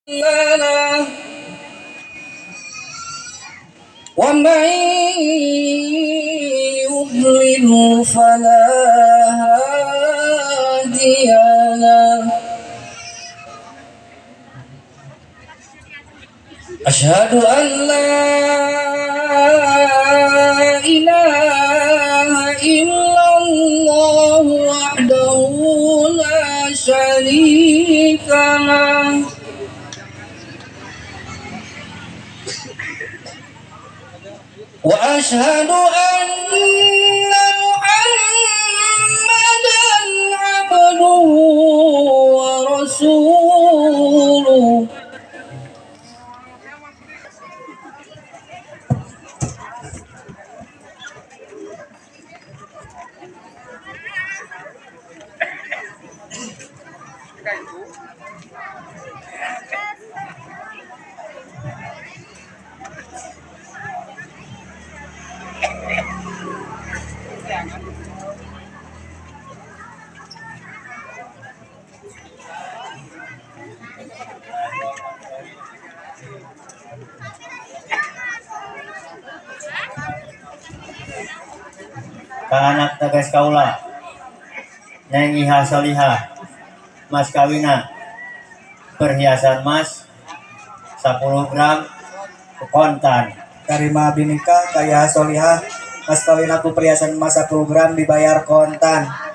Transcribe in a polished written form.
لنا ومن يضلل فلا هادي له أشهد أن لا إله إلا الله وحده لا شريك له وأشهد أن محمدا عبده ورسوله Ka anak tegas kaula Neng Iha Solihah mas kawina perhiasan emas 10 gram kontan. Karima binika kaya Solihah mas kawin aku perhiasan emas 10 gram dibayar kontan.